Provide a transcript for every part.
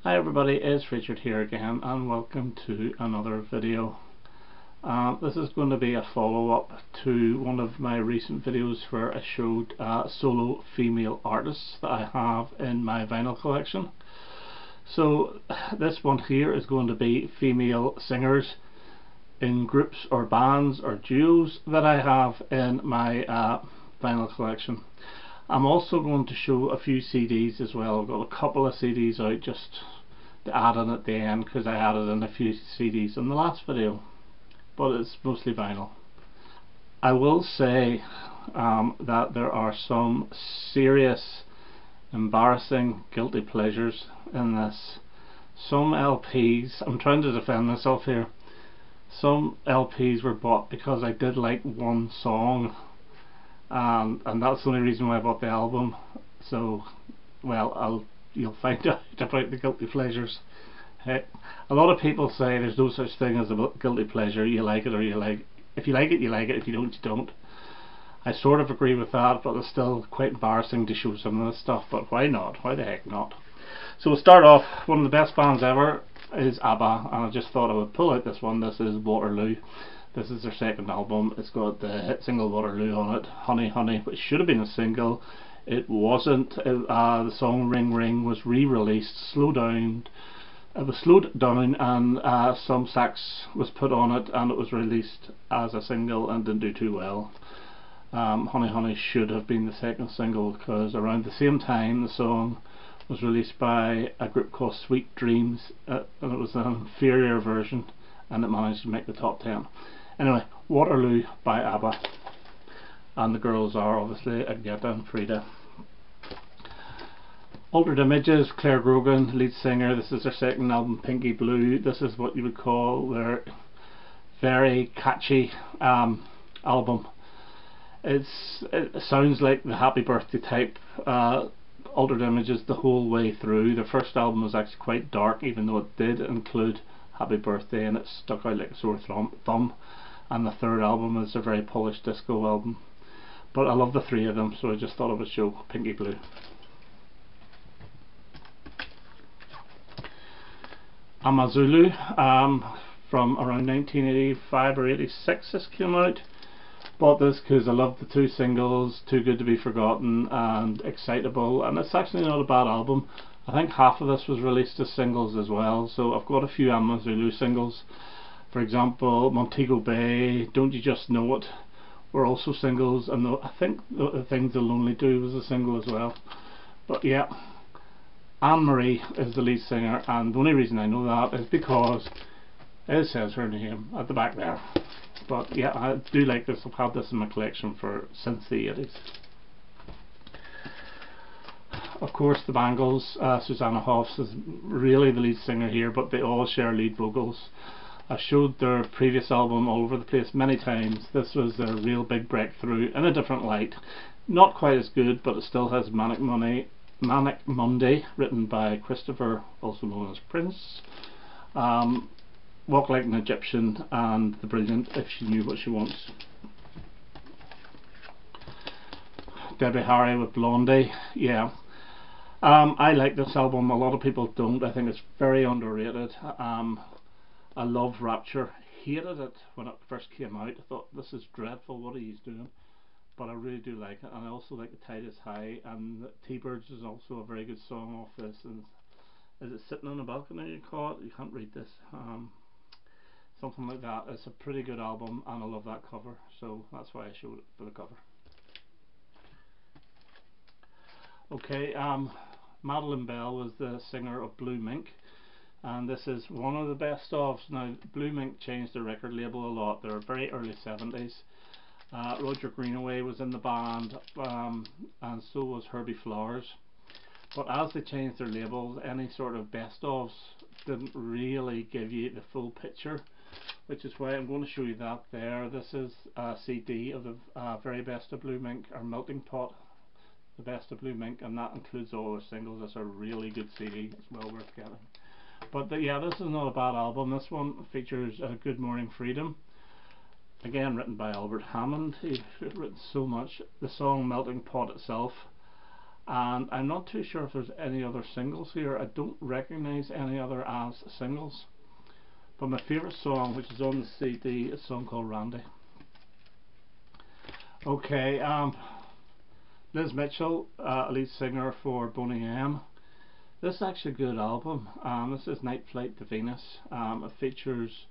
Hi everybody, it's Richard here again and welcome to another video. This is going to be a follow-up to one of my recent videos where I showed solo female artists that I have in my vinyl collection. So this one here is going to be female singers in groups or bands or duos that I have in my vinyl collection. I'm also going to show a few CDs as well. I've got a couple of CDs out just to add in at the end because I added in a few CDs in the last video, but it's mostly vinyl. I will say that there are some serious, embarrassing guilty pleasures in this. Some LPs, I'm trying to defend myself here, some LPs were bought because I did like one song, and that's the only reason why I bought the album. So, well, you'll find out about the guilty pleasures. A lot of people say there's no such thing as a guilty pleasure. You like it or you like. If you like it, you like it. If you don't, you don't. I sort of agree with that, but it's still quite embarrassing to show some of this stuff. But why not? Why the heck not? So we'll start off. One of the best bands ever is ABBA, and I just thought I would pull out this one. This is Waterloo. This is their second album. It's got the hit single Waterloo on it, Honey Honey, which should have been a single. It wasn't. The song Ring Ring was re-released, slowed down. It was slowed down and some sax was put on it, and it was released as a single and didn't do too well. Honey Honey should have been the second single because around the same time the song was released by a group called Sweet Dreams, and it was an inferior version, and it managed to make the top 10. Anyway, Waterloo by ABBA, and the girls are obviously Agneta and Frida. Altered Images, Claire Grogan, lead singer. This is their second album, Pinky Blue. This is what you would call their very catchy album. It sounds like the Happy Birthday type Altered Images the whole way through. Their first album was actually quite dark, even though it did include Happy Birthday, and it stuck out like a sore thumb. And the third album is a very polished disco album. But I love the three of them, so I just thought I would show Pinky Blue. Amazulu, from around 1985 or 86 this came out. Bought this because I love the two singles, Too Good to Be Forgotten and Excitable, and it's actually not a bad album. I think half of this was released as singles as well, so I've got a few Amazulu singles. For example, Montego Bay, Don't You Just Know It were also singles, and I think the Things They'll Only Do was a single as well. But yeah, Anne Marie is the lead singer, and the only reason I know that is because it says her name at the back there. But yeah, I do like this. I've had this in my collection since the 80s. Of course, the Bangles, Susanna Hoffs is really the lead singer here, but they all share lead vocals. I showed their previous album all over the place many times. This was their real big breakthrough in a different light. Not quite as good, but it still has Manic Monday, written by Christopher, also known as Prince. Walk Like an Egyptian, and the brilliant If She Knew What She Wants. Debbie Harry with Blondie, yeah. I like this album. A lot of people don't. I think it's very underrated. I love Rapture. Hated it when it first came out. I thought, this is dreadful, what are you doing? But I really do like it, and I also like The Tide Is High, and T-Birds is also a very good song off this. And is it Sitting on a Balcony you call it? You can't read this. Something like that. It's a pretty good album, and I love that cover, so that's why I showed it for the cover. Okay, Madeline Bell was the singer of Blue Mink, and this is one of the best ofs. Now, Blue Mink changed their record label a lot. They were very early 70s. Roger Greenaway was in the band, and so was Herbie Flowers. But as they changed their labels, any sort of best ofs didn't really give you the full picture, which is why I'm going to show you that there. This is a CD of the very best of Blue Mink, or Melting Pot, the best of Blue Mink, and that includes all their singles. It's a really good CD. It's well worth getting. But yeah, this is not a bad album. This one features Good Morning Freedom, again written by Albert Hammond. He's written so much. The song Melting Pot itself, and I'm not too sure if there's any other singles here. I don't recognise any other as singles, but my favourite song, which is on the CD, is a song called Randy. Okay, Liz Mitchell, lead singer for Boney M. This is actually a good album. This is Night Flight to Venus. It features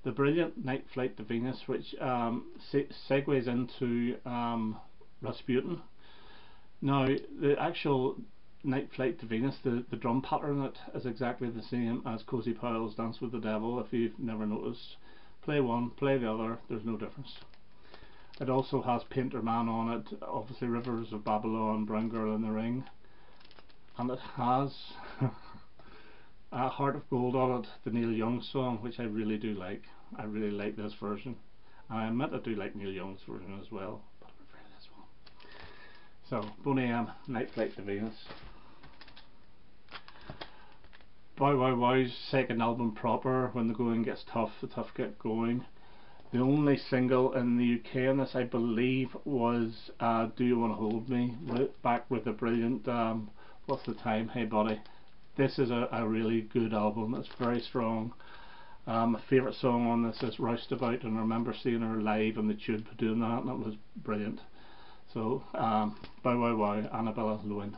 the brilliant Night Flight to Venus, which segues into Rasputin. Now, the actual Night Flight to Venus, the drum pattern in it is exactly the same as Cozy Powell's Dance with the Devil. If you've never noticed, play one, play the other, there's no difference. It also has Painter Man on it, obviously Rivers of Babylon, Brown Girl in the Ring, and it has Heart of Gold on it, the Neil Young song, which I really do like. I really like this version. And I admit I do like Neil Young's version as well, but I prefer this one. So, Boney M, Night Flight to Venus. Bow Wow Wow's second album proper, When the Going Gets Tough, the Tough Get Going. The only single in the UK on this, I believe, was Do You Want to Hold Me, back with the brilliant What's the Time, Hey Buddy. This is a really good album. It's very strong. My favourite song on this is Roustabout, and I remember seeing her live on the Tube doing that, and it was brilliant. So, Bow Wow Wow, Annabella Lewin.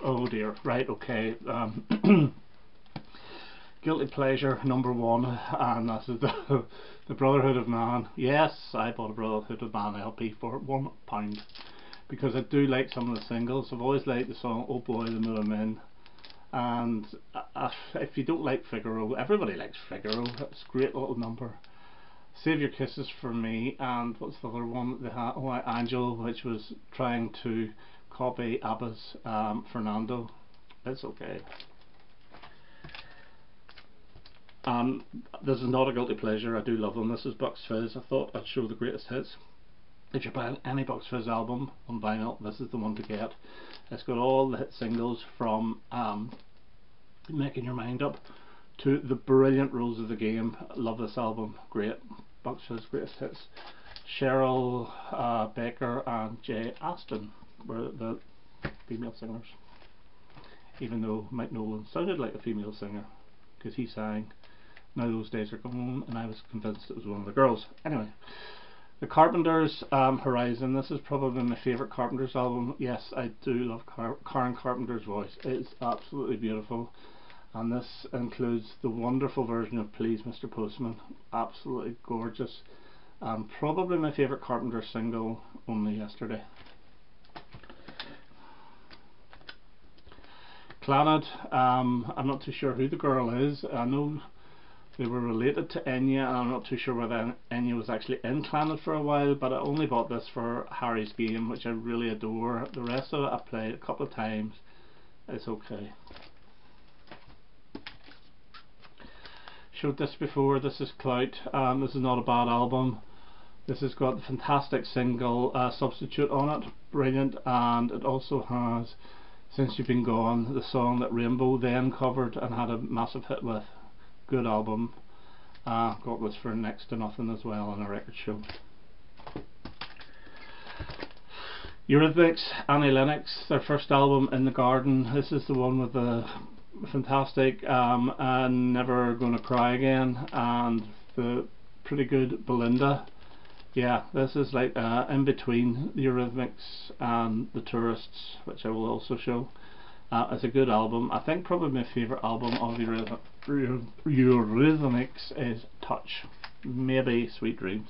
Oh dear, right, okay. Guilty Pleasure number one, and this is the Brotherhood of Man. Yes, I bought a Brotherhood of Man LP for £1 because I do like some of the singles. I've always liked the song Oh Boy the Moon I'm In, and if you don't like Figaro, everybody likes Figaro. It's a great little number. Save Your Kisses for Me, and what's the other one they had? Oh, Angel, which was trying to copy ABBA's Fernando. It's okay. This is not a guilty pleasure. I do love them. This is Bucks Fizz. I thought I'd show the greatest hits. If you're buying any Bucks Fizz album on vinyl, this is the one to get. It's got all the hit singles from Making Your Mind Up to the brilliant Rules of the Game. Love this album. Great. Bucks Fizz greatest hits. Cheryl Baker and Jay Aston were the female singers, even though Mike Nolans sounded like a female singer because he sang Now Those Days Are Gone, and I was convinced it was one of the girls. Anyway, the Carpenters, Horizon. This is probably my favourite Carpenters album. Yes, I do love Karen Carpenter's voice. It's absolutely beautiful, and this includes the wonderful version of Please Mr. Postman. Absolutely gorgeous. Probably my favourite Carpenter single, Only Yesterday. Clannad, I'm not too sure who the girl is. I know they were related to Enya, and I'm not too sure whether Enya was actually in Clannad for a while, but I only bought this for Harry's Game, which I really adore. The rest of it I've played a couple of times. It's okay. Showed this before. This is Clout. This is not a bad album. This has got the fantastic single Substitute on it. Brilliant. And it also has Since You've Been Gone, the song that Rainbow then covered and had a massive hit with. Good album. Got this for next to nothing as well on a record show. Eurythmics, Annie Lennox, their first album, In the Garden. This is the one with the fantastic and Never Gonna Cry Again, and the pretty good Belinda. Yeah, this is like in between the Eurythmics and the Tourists, which I will also show. It's a good album. I think probably my favourite album of Eurythmics is Touch, maybe Sweet Dreams.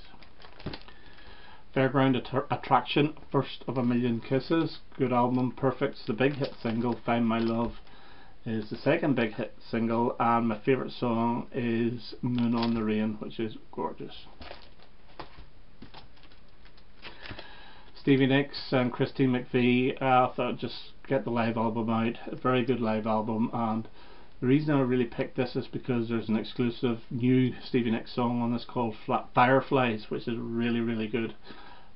Fairground Attraction, First of a Million Kisses, good album. Perfect's the big hit single. Find My Love is the second big hit single, and my favourite song is Moon on the Rain, which is gorgeous. Stevie Nicks and Christine McVie, I thought I'd just get the live album out. A very good live album, and the reason I really picked this is because there's an exclusive new Stevie Nicks song on this called Fireflies, which is really, really good.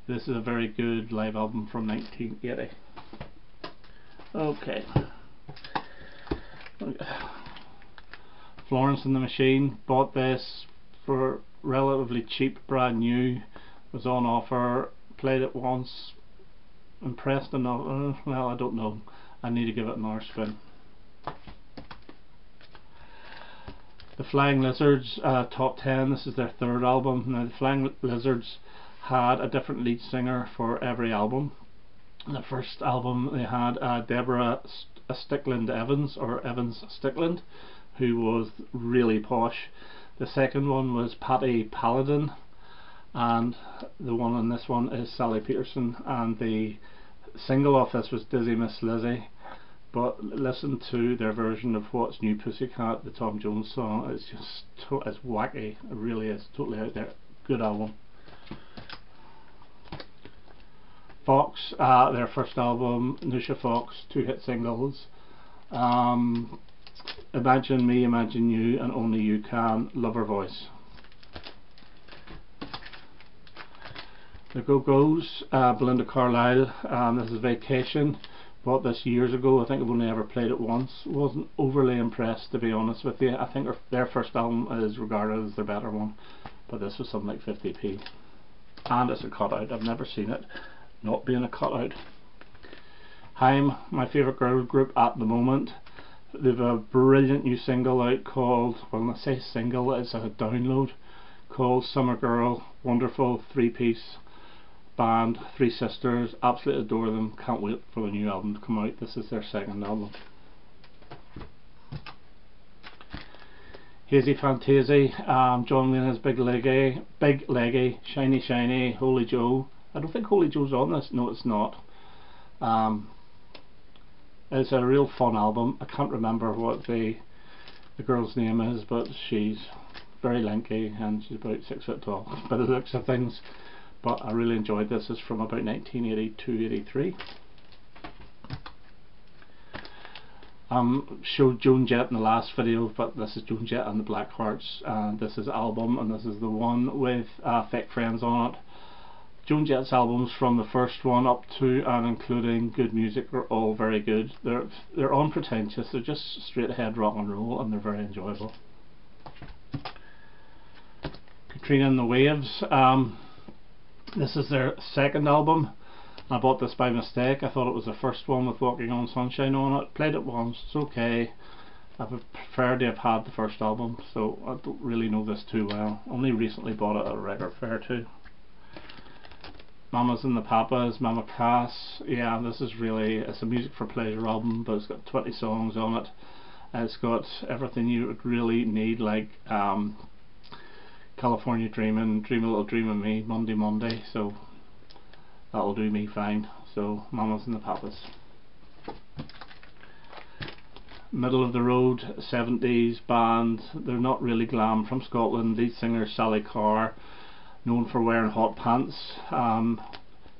This is a very good live album from 1980. Okay. Florence and the Machine, bought this for relatively cheap, brand new, was on offer, played it once, impressed enough. Well, I don't know. I need to give it another spin. The Flying Lizards Top 10. This is their third album. Now the Flying Lizards had a different lead singer for every album. The first album they had Deborah Stickland Evans, or Evans Stickland, who was really posh. The second one was Patti Paladin, and the one on this one is Sally Peterson, and the single off this was Dizzy Miss Lizzy. But listen to their version of What's New Pussycat, the Tom Jones song. It's just it's wacky. It really is totally out there. Good album. Fox, their first album, Nusha Fox, 2 hit singles. Imagine Me, Imagine You, and Only You Can. Love Her Voice. The Go-Go's, Belinda Carlisle. This is Vacation. Bought this years ago. I think I've only ever played it once. Wasn't overly impressed, to be honest with you. I think their first album is regarded as their better one, but this was something like 50p, and it's a cutout. I've never seen it not being a cutout. Haim, my favourite girl group at the moment. They've a brilliant new single out called, well, when I say single, it's a download, called Summer Girl. Wonderful 3-piece band, 3 sisters, absolutely adore them. Can't wait for the new album to come out. This is their second album. Hazy Fantasy, John Lena's Big Leggy, Shiny Shiny, Holy Joe. I don't think Holy Joe's on this. No, it's not. It's a real fun album. I can't remember what the girl's name is, but she's very lanky and she's about 6 foot tall by the looks of things. But I really enjoyed this. It's from about 1982-83. Showed Joan Jett in the last video, but this is Joan Jett and the Blackhearts, and this is album, and this is the one with Fake Friends on it. Joan Jett's albums from the first one up to and including Good Music are all very good. They're unpretentious. They're just straight ahead rock and roll, and they're very enjoyable. Katrina and the Waves. This is their second album. I bought this by mistake. I thought it was the first one with Walking on Sunshine on it. Played it once, it's okay. I would prefer to have had the first album, so I don't really know this too well. Only recently bought it at a record fair too. Mamas and the Papas, Mama Cass. Yeah, this is really, it's a music for pleasure album, but it's got 20 songs on it. It's got everything you would really need, like California Dreamin', Dream a Little Dream of Me, Monday Monday, so that'll do me fine. So Mamas and the Papas. Middle of the road 70s band. They're not really glam, from Scotland. Lead singer Sally Carr, known for wearing hot pants.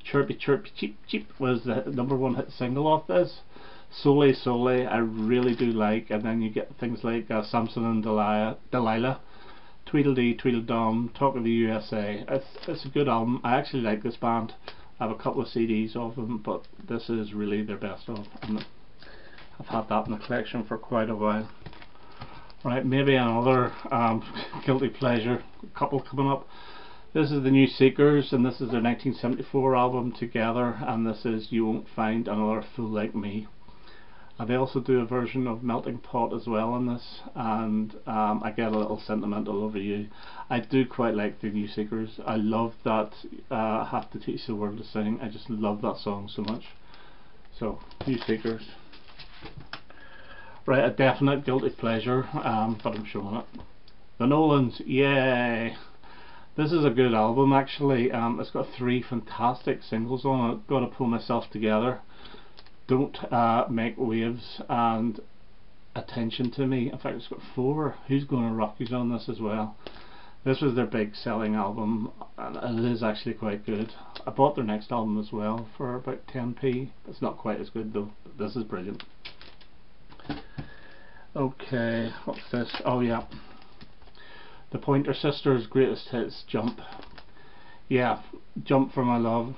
Chirpy Chirpy Cheep Cheep was the #1 hit single off this. Solely Solely I really do like, and then you get things like Samson and Delilah, Tweedledee Tweedledum, Talk of the USA. It's a good album. I actually like this band. I have a couple of CDs of them, but this is really their best of, and I've had that in the collection for quite a while. Right, maybe another guilty pleasure couple coming up. This is the New Seekers, and this is their 1974 album Together, and this is You Won't Find Another Fool Like Me. They also do a version of Melting Pot as well in this, and I get a little sentimental over you. I do quite like the New Seekers. I love that Have to Teach the World to Sing. I just love that song so much. So, New Seekers. Right, a definite guilty pleasure, but I'm showing it. The Nolans, yay! This is a good album actually. It's got 3 fantastic singles on it. Gotta Pull Myself Together, Don't Make Waves, and Attention to Me. In fact, it's got 4. Who's Gonna Rock You's on this as well. This was their big selling album, and it is actually quite good. I bought their next album as well for about 10p. It's not quite as good though. This is brilliant. Okay, what's this? Oh yeah, the Pointer Sisters' greatest hits, Jump. Yeah, Jump for My Love.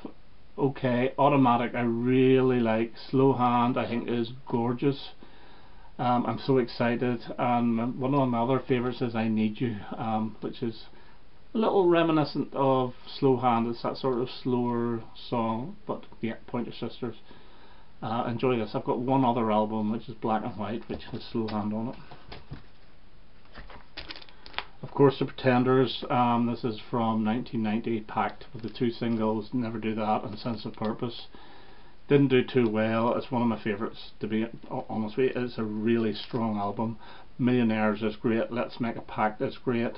Okay, Automatic I really like. Slow Hand I think is gorgeous. I'm so excited, and one of my other favourites is I Need You, which is a little reminiscent of Slow Hand. It's that sort of slower song, but yeah, Pointer Sisters. Enjoy this. I've got one other album which is Black and White, which has Slow Hand on it. Of course, The Pretenders. This is from 1990, packed with the two singles, Never Do That and Sense of Purpose. Didn't do too well. It's one of my favourites, to be honest with you. It's a really strong album. Millionaires is great. Let's Make a Pact is great.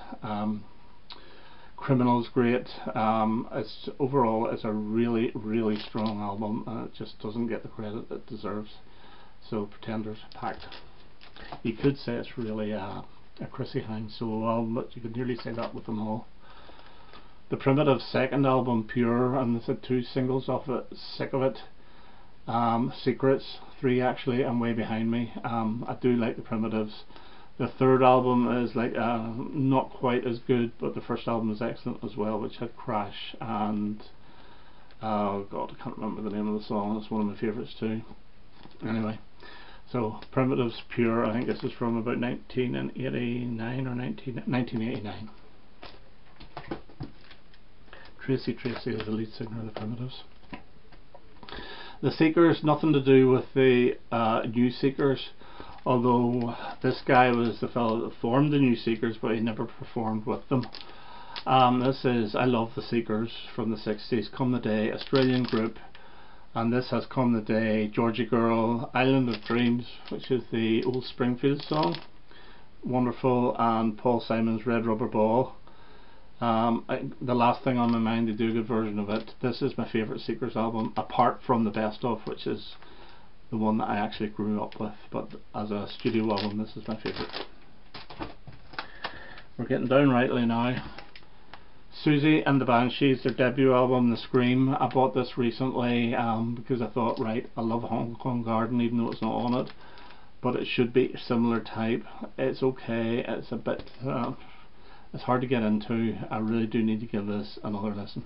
Criminal's great. Overall, it's a really, really strong album, and it just doesn't get the credit it deserves. So, Pretenders, packed. You could say it's really a Chrissy Hines solo album, but you could nearly say that with them all. The Primitives' second album, Pure, and there's 2 singles off it. Sick of It. Secrets, 3 actually, and Way Behind Me. I do like the Primitives. The third album is like not quite as good, but the first album is excellent as well, which had Crash and oh god, I can't remember the name of the song. It's one of my favourites too. Anyway, so Primitives, Pure. I think this is from about 1989 or 1989. Tracy is the lead singer of the Primitives. The Seekers, nothing to do with the New Seekers, although this guy was the fellow that formed the New Seekers, but he never performed with them. This is I Love the Seekers from the 60s, Come the Day, Australian group, and this has Come the Day, Georgie Girl, Island of Dreams, which is the old Springfield song, wonderful, and Paul Simon's Red Rubber Ball. The last thing on my mind, to do a good version of it. This is my favourite Seekers album, apart from the best of, which is the one that I actually grew up with, but as a studio album, this is my favourite. We're getting downrightly now. Susie and the Banshees, their debut album, The Scream. I bought this recently because I thought, right, I love Hong Kong Garden, even though it's not on it, but it should be similar type. It's okay, it's a bit it's hard to get into. I really do need to give this another listen.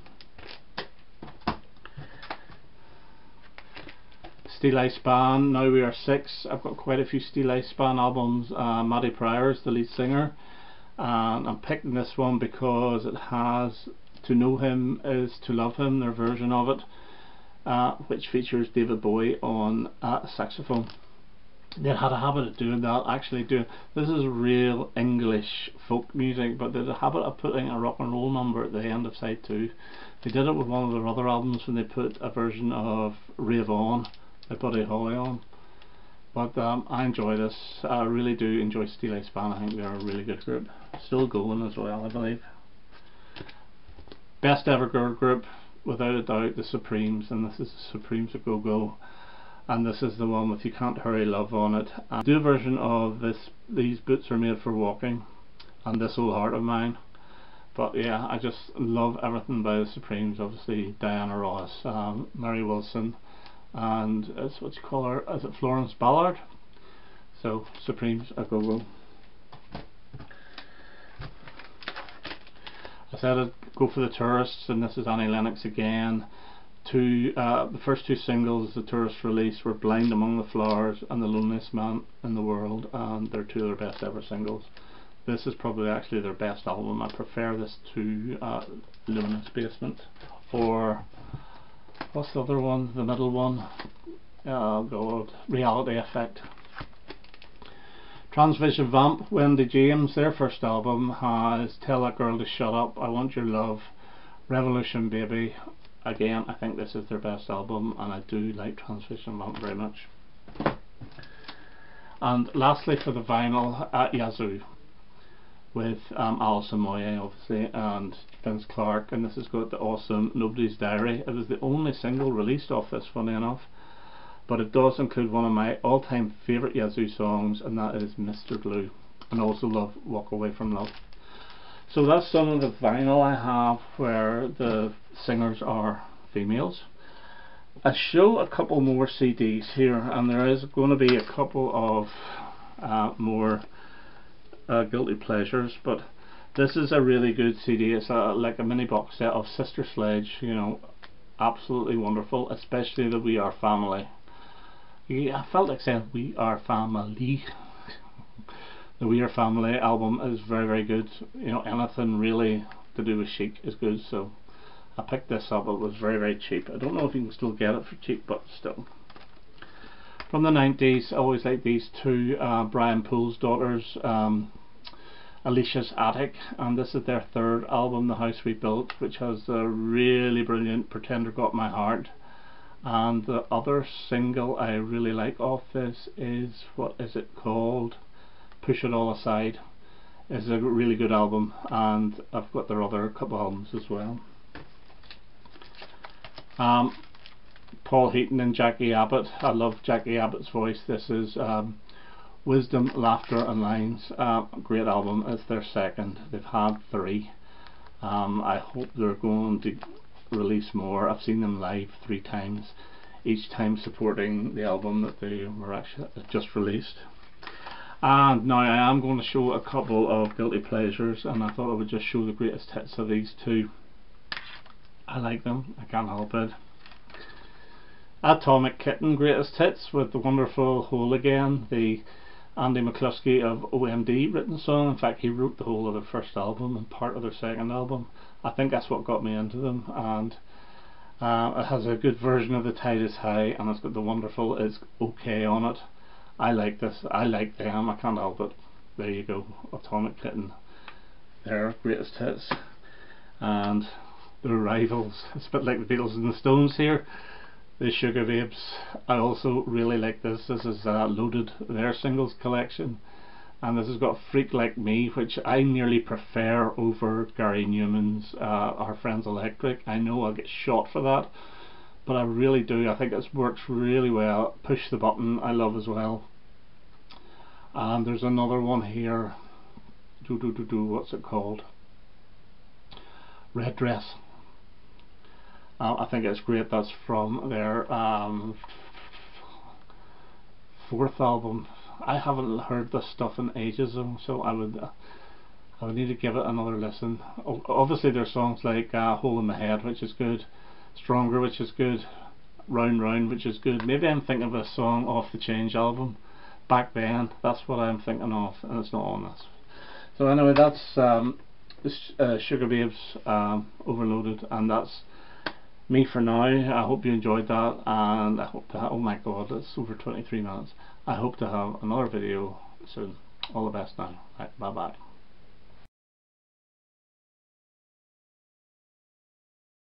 Steeleye Span, Now We Are Six. I've got quite a few Steeleye Span albums. Matty Pryor's the lead singer, and I'm picking this one because it has To Know Him Is To Love Him, their version of it, which features David Bowie on saxophone. They had a habit of doing that, actually doing, this is real English folk music, but there's a habit of putting a rock and roll number at the end of side 2. They did it with one of their other albums when they put a version of Rave On by Buddy Holly on. But I enjoy this. I really do enjoy Steeleye Span. I think they're a really good group. Still going as well, I believe. Best ever girl group, without a doubt, the Supremes, and this is the Supremes A Go Go. And this is the one with You Can't Hurry Love on it. I do a version of this, These Boots Are Made for Walking, and This Old Heart of Mine. But yeah, I just love everything by the Supremes. Obviously Diana Ross, Mary Wilson, and it's what you call her, is it Florence Ballard? So Supremes A Go Go. I said I'd go for the Tourists, and this is Annie Lennox again. The first 2 singles the Tourists released were Blind Among the Flowers and The Loneliest Man in the World, and they're 2 of their best ever singles. This is probably actually their best album. I prefer this to Luminous Basement, or what's the other one, the middle one? Oh god, Reality Effect. Transvision Vamp, Wendy James, their first album has Tell That Girl to Shut Up, I Want Your Love, Revolution Baby. Again, I think this is their best album, and I do like Transvision Vamp very much. And lastly, for the vinyl, Yazoo, with Alison Moyet obviously, and Vince Clarke, and this has got the awesome Nobody's Diary. It was the only single released off this, funny enough, but it does include one of my all-time favourite Yazoo songs, and that is Mr. Blue, and I also love Walk Away From Love. So that's some of the vinyl I have where the singers are females. I show a couple more CDs here, and there is going to be a couple of more guilty pleasures, but this is a really good CD. It's like a mini box set of Sister Sledge, you know, absolutely wonderful, especially the We Are Family. Yeah, I felt like saying We Are Family. The We Are Family album is very, very good. You know, anything really to do with chic is good, so I picked this up. It was very, very cheap. I don't know if you can still get it for cheap, but still. From the 90s, I always like these two Brian Poole's daughters, Alicia's Attic, and this is their third album, The House We Built, which has a really brilliant Pretender Got My Heart. And the other single I really like off this is, what is it called? Push It All Aside. It's a really good album, and I've got their other couple albums as well. Paul Heaton and Jackie Abbott. I love Jackie Abbott's voice. This is Wisdom, Laughter and Lines. Great album. It's their second. They've had 3. I hope they're going to release more. I've seen them live 3 times, each time supporting the album that they were actually just released. And now I am going to show a couple of guilty pleasures, and I thought I would just show the greatest hits of these two. I like them, I can't help it. Atomic Kitten greatest hits with the wonderful Whole Again, the Andy McCluskey of OMD written song. In fact, he wrote the whole of their first album and part of their second album. I think that's what got me into them, and it has a good version of The Tide Is High, and it's got the wonderful It's Okay on it. I like this, I like them, I can't help it. There you go, Atomic Kitten, their greatest hits. And their rivals, it's a bit like the Beatles and the Stones here, the Sugababes. I also really like this. This is Loaded, their singles collection, and this has got Freak Like Me, which I nearly prefer over Gary Newman's Our Friends Electric. I know I'll get shot for that, but I really do. I think it works really well. Push the Button I love as well. And there's another one here, what's it called? Red Dress. I think it's great. That's from their 4th album. I haven't heard this stuff in ages though, so I would need to give it another listen. Obviously there's songs like Hole in the Head, which is good, Stronger, which is good, Round Round, which is good. Maybe I'm thinking of a song off the Change album back then. That's what I'm thinking of, and it's not on this. So anyway, that's Sugababes Overloaded, and that's me for now. I hope you enjoyed that, and I hope to have, oh my god, it's over 23 minutes. I hope to have another video soon. All the best now. Right, bye bye.